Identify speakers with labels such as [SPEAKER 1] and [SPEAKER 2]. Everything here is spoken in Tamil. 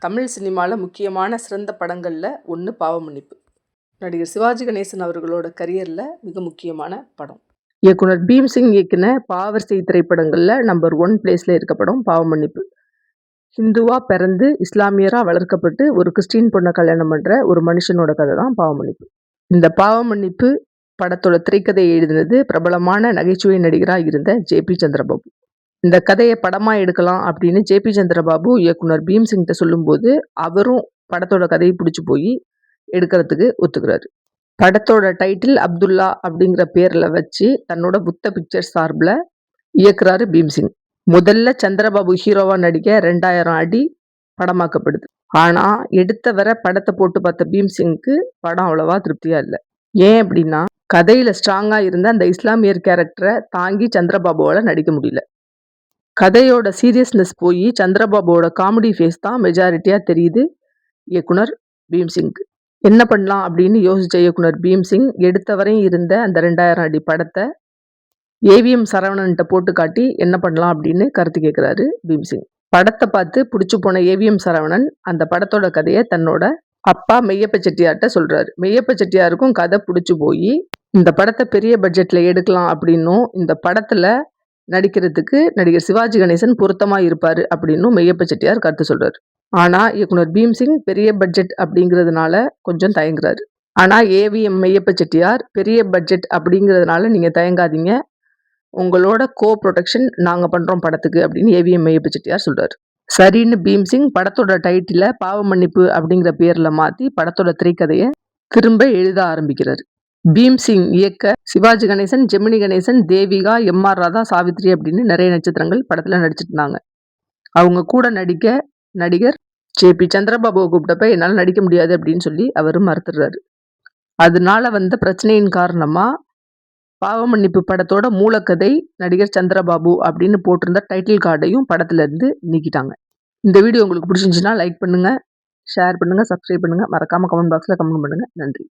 [SPEAKER 1] தமிழ் சினிமாவில் முக்கியமான சிறந்த படங்களில் ஒன்று பாவமன்னிப்பு. நடிகர் சிவாஜி கணேசன் அவர்களோட கரியரில் மிக முக்கியமான படம். இயக்குனர் பீம்சிங் இயக்கின பாவரிசை திரைப்படங்களில் நம்பர் 1 பிளேஸில் இருக்க படம் பாவமன்னிப்பு. ஹிந்துவாக பிறந்து இஸ்லாமியராக வளர்க்கப்பட்டு ஒரு கிறிஸ்டின் பொண்ணை கல்யாணம் பண்ணுற ஒரு மனுஷனோட கதை தான் பாவமன்னிப்பு. இந்த பாவமன்னிப்பு படத்தோட திரைக்கதையை எழுதினது பிரபலமான நகைச்சுவை நடிகராக இருந்த ஜே.பி. சந்திரபாபு. இந்த கதையை படமாக எடுக்கலாம் அப்படின்னு ஜே.பி. சந்திரபாபு இயக்குனர் பீம்சிங்கிட்ட சொல்லும்போது அவரும் படத்தோட கதையை பிடிச்சி போய் எடுக்கிறதுக்கு ஒத்துக்கிறாரு. படத்தோட டைட்டில் அப்துல்லா அப்படிங்கிற பேரில் வச்சு தன்னோட புத்த பிக்சர்ஸ் சார்பில் இயக்குறாரு பீம்சிங். முதல்ல சந்திரபாபு ஹீரோவாக நடிக்க 2000 அடி படமாக்கப்படுது. ஆனால் எடுத்த வர படத்தை போட்டு பார்த்த பீம்சிங்க்கு படம் அவ்வளவா திருப்தியாக இல்லை. ஏன் அப்படின்னா கதையில் ஸ்ட்ராங்காக இருந்த அந்த இஸ்லாமியர் கேரக்டரை தாங்கி சந்திரபாபுவால் நடிக்க முடியல. கதையோட சீரியஸ்னஸ் போய் சந்திரபாபுவோட காமெடி ஃபேஸ் தான் மெஜாரிட்டியாக தெரியுது இயக்குனர் பீம்சிங்க்கு. என்ன பண்ணலாம் அப்படின்னு யோசிச்ச இயக்குனர் பீம்சிங் எடுத்த வரையும் இருந்த அந்த 2000 அடி படத்தை ஏவிஎம் சரவணன்ட்ட போட்டு காட்டி என்ன பண்ணலாம் அப்படின்னு கருத்து கேட்குறாரு பீம்சிங். படத்தை பார்த்து பிடிச்சி போன ஏவிஎம் சரவணன் அந்த படத்தோட கதையை தன்னோட அப்பா மெய்யப்ப செட்டியார்கிட்ட சொல்கிறாரு. மெய்யப்ப செட்டியாருக்கும் கதை பிடிச்சி போய் இந்த படத்தை பெரிய பட்ஜெட்டில் எடுக்கலாம் அப்படின்னும் இந்த படத்தில் நடிக்கிறதுக்கு நடிகர் சிவாஜி கணேசன் பொருத்தமாக இருப்பார் அப்படின்னும் மெய்யப்ப செட்டியார் கருத்து சொல்கிறார். ஆனால் இயக்குனர் பீம்சிங் பெரிய பட்ஜெட் அப்படிங்கிறதுனால கொஞ்சம் தயங்குறாரு. ஆனால் ஏவிஎம் மெய்யப்ப செட்டியார் பெரிய பட்ஜெட் அப்படிங்கிறதுனால நீங்கள் தயங்காதீங்க, உங்களோட ப்ரொடக்ஷன் நாங்கள் பண்ணுறோம் படத்துக்கு அப்படின்னு ஏவிஎம் மெய்யப்ப செட்டியார் சொல்கிறார். சரின்னு பீம்சிங் படத்தோட டைட்டிலை பாவமன்னிப்பு அப்படிங்கிற பேரில் மாற்றி படத்தோட திரைக்கதையை திரும்ப எழுத ஆரம்பிக்கிறார். பீம்சிங் இயக்க சிவாஜி கணேசன், ஜெமினி கணேசன், தேவிகா, எம்.ஆர். ராதா, சாவித்ரி அப்படின்னு நிறைய நட்சத்திரங்கள் படத்தில் நடிச்சிட்டு இருந்தாங்க. அவங்க கூட நடிக்க நடிகர் ஜே.பி. சந்திரபாபுவை கூப்பிட்டப்ப என்னால் நடிக்க முடியாது அப்படின்னு சொல்லி அவர் மறுத்துடுறாரு. அதனால வந்த பிரச்சனையின் காரணமாக பாவமன்னிப்பு படத்தோட மூலக்கதை நடிகர் சந்திரபாபு அப்படின்னு போட்டிருந்த டைட்டில் கார்டையும் படத்துலேருந்து நீக்கிட்டாங்க. இந்த வீடியோ உங்களுக்கு பிடிச்சிருந்துச்சுன்னா லைக் பண்ணுங்கள், ஷேர் பண்ணுங்கள், சப்ஸ்கிரைப் பண்ணுங்கள், மறக்காமல் கமெண்ட் பாக்ஸில் கமெண்ட் பண்ணுங்கள். நன்றி.